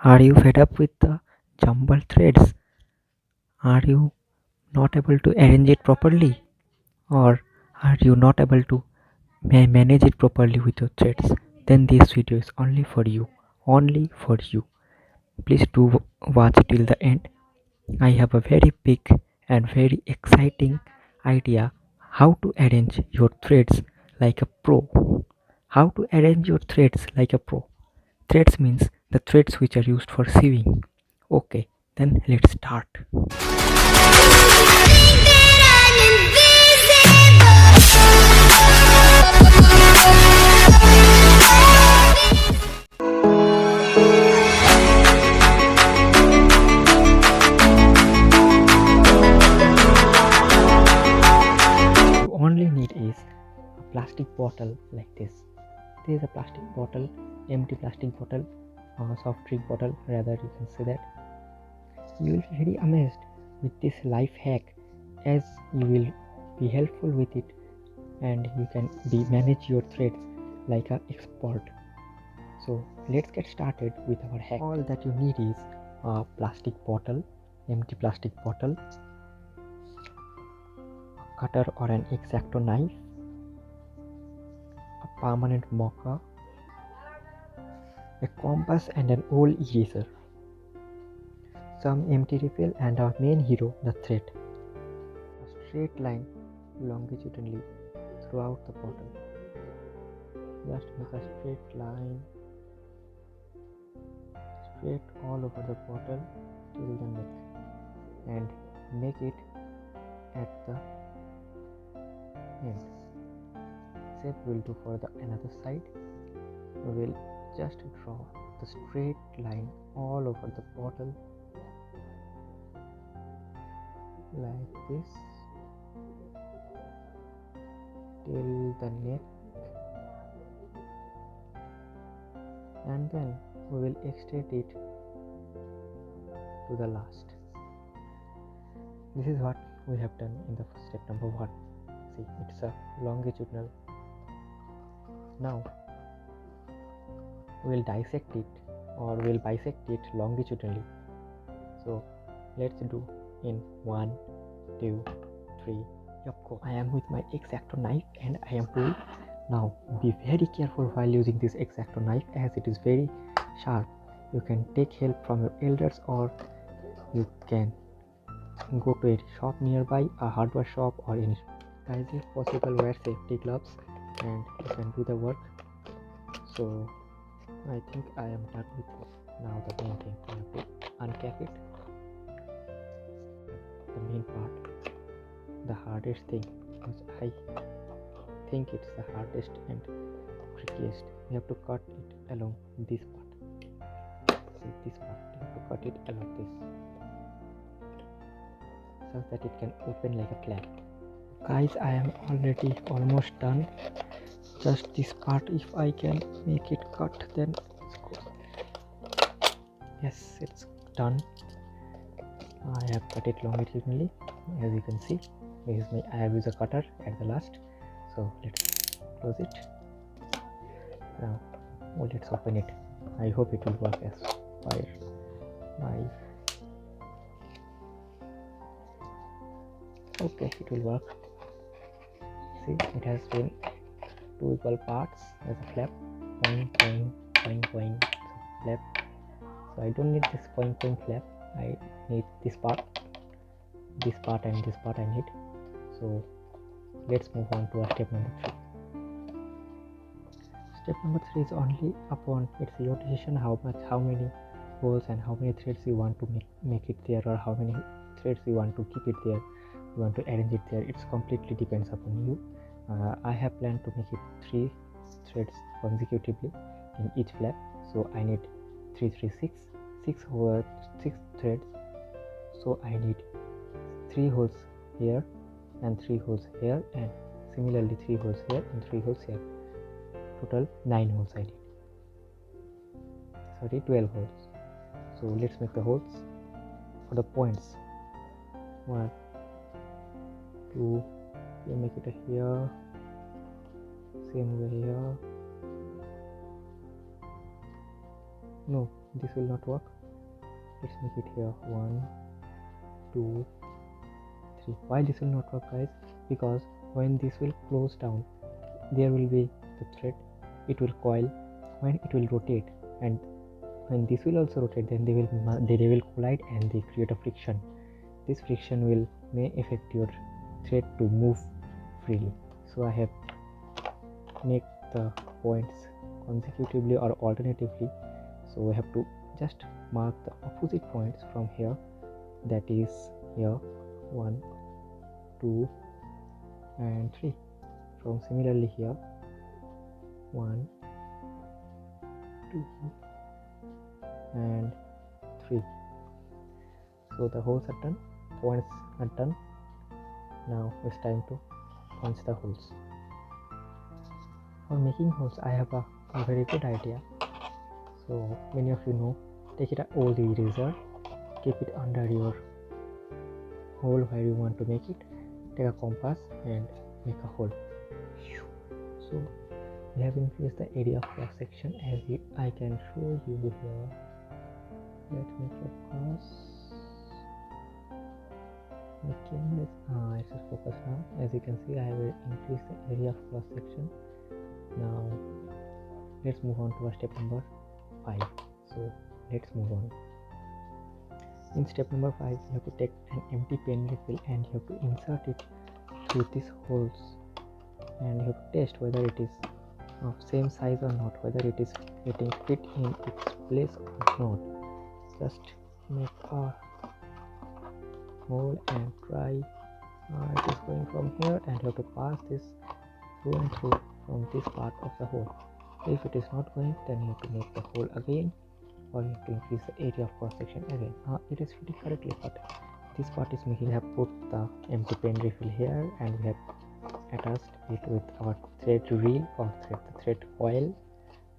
Are you fed up with the jumbled threads? Are you not able to arrange it properly? Or are you not able to manage it properly with your threads? Then this video is only for you. Only for you. Please do watch till the end. I have a very big and very exciting idea how to arrange your threads like a pro. How to arrange your threads like a pro. Threads means the threads which are used for sewing. Okay, then let's start. You only need is a plastic bottle like this. This is a plastic bottle, empty plastic bottle, soft drink bottle, rather you can say that. You will be very amazed with this life hack, as you will be helpful with it and you can manage your threads like an expert. So let's get started with our hack. All that you need is a plastic bottle, empty plastic bottle, a cutter or an X-Acto knife, a permanent marker, a compass and an old eraser, some empty refill, and our main hero, the thread. A straight line longitudinally throughout the bottle. Just make a straight line straight all over the bottle till the neck and make it at the end. Same will do for the another side. We will just draw the straight line all over the bottle like this till the neck, and then we will extend it to the last. This is what we have done in the step number 1. See, it's a longitudinal. Now we will dissect it, or we will bisect it longitudinally. So let's do in 1, 2, 3. Of I am with my X-Acto knife and I am doing. Now be very careful while using this X-Acto knife, as it is very sharp. You can take help from your elders, or you can go to a shop nearby, a hardware shop or any. Guys, if possible, wear safety gloves and you can do the work. So I think I am done with it. Now the main thing, I have to uncap it. The main part, the hardest thing, because I think it's the hardest and trickiest. You have to cut it along this part. See, this part, you have to cut it along this, so that it can open like a flap. Guys, I am already almost done. Just this part, if I can make it cut, then it's good. Yes, it's done. I have cut it longitudinally, as you can see. I have used a cutter at the last. So let's close it. Now let's open it. I hope it will work as per my. Okay, it will work. See, it has been 2 equal parts as a flap. Point, flap. So I don't need this point flap. I need this part and this part I need. So let's move on to step number 3. Step number 3 is only upon, it's your decision how many holes and how many threads you want to make it there, or how many threads you want to keep it there, you want to arrange it there. It's completely depends upon you. I have planned to make it 3 threads consecutively in each flap. So I need 3, 3, 6 threads. So I need 3 holes here and 3 holes here, and similarly 3 holes here and 3 holes here. Total 9 holes I need. Sorry, 12 holes. So let's make the holes for the points. 1, 2, we make it here, same way here. No, this will not work. Let's make it here 1 2 3. Why this will not work, guys? Because when this will close down, there will be the thread, it will coil, when it will rotate, and when this will also rotate, then they will collide and they create a friction. This friction may affect your thread to move freely. So I have make the points consecutively or alternatively. So we have to just mark the opposite points from here, that is here 1 2 and 3. From similarly here 1 2 and 3. So the holes are done, points are done. Now it's time to punch the holes. For making holes, I have a very good idea. So many of you know, take it an old eraser, keep it under your hole where you want to make it, take a compass and make a hole. So we have increased the area of cross section, as I can show you here. Let me focus. My camera is focused now. As you can see, I have increased the area of cross section. Now let's move on to step number 5. So let's move on. In step number 5, you have to take an empty pen refill and you have to insert it through these holes, and you have to test whether it is of same size or not, whether it is getting fit in its place or not. Just make a hole and try. It is going from here, and you have to pass this through and through from this part of the hole. If it is not going, then you have to make the hole again, or you have to increase the area of cross section again. It is fitting correctly, but this part is making. We have put the empty pen refill here, and we have attached it with our thread reel or thread coil.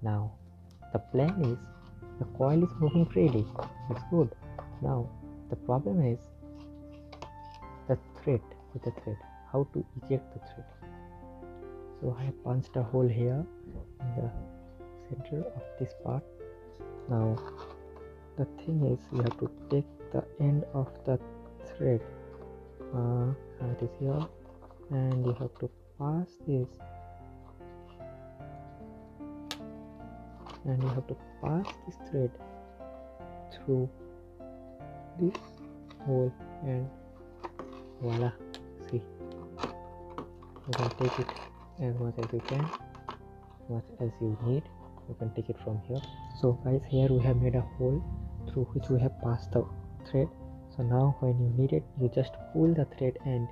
Now the plan is, the coil is moving freely, it's good. Now the problem is the thread, how to eject the thread. So I have punched a hole here in the center of this part. Now the thing is, you have to take the end of the thread, it is here, and you have to pass this, and you have to pass this thread through this hole, and voila. See, you can take it as much as you can, as much as you need. You can take it from here. So guys, here we have made a hole through which we have passed the thread. So now when you need it, you just pull the thread and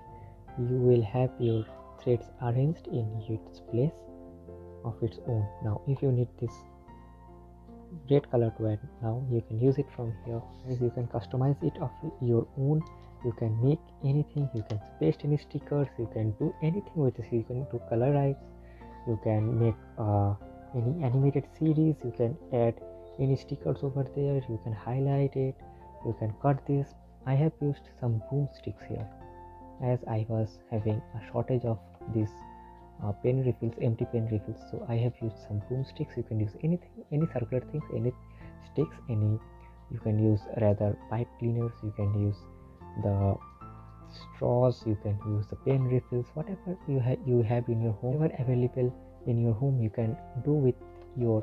you will have your threads arranged in its place of its own. Now if you need this red color to add, now you can use it from here. As you can customize it of your own, you can make anything, you can paste any stickers, you can do anything with this. You can do colorize, you can make any animated series, you can add any stickers over there, you can highlight it, you can cut this. I have used some boomsticks here, as I was having a shortage of these pen refills, empty pen refills. So I have used some boomsticks. You can use anything, any circular things, any sticks, any. You can use rather pipe cleaners. You can use the straws. You can use the pen refills. Whatever you have in your home, whatever available in your home, you can do with your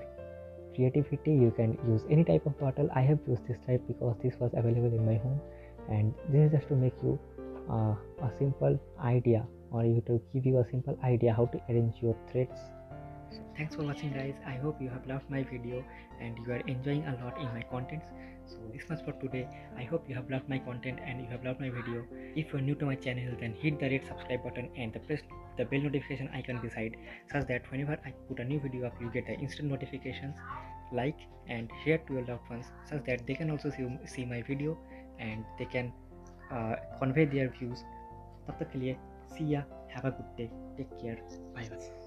creativity. You can use any type of bottle. I have used this type because this was available in my home, and this is just to make you a simple idea, or to give you a simple idea how to arrange your threads. So thanks for watching, guys. I hope you have loved my video and you are enjoying a lot in my contents. So this much for today. I hope you have loved my content and you have loved my video. If you are new to my channel, then hit the red subscribe button and press the bell notification icon beside, such that whenever I put a new video up, you get the instant notifications. Like and share to your loved ones, such that they can also see my video and they can convey their views. तब तक के लिए see ya, have a good day, take care, bye bye.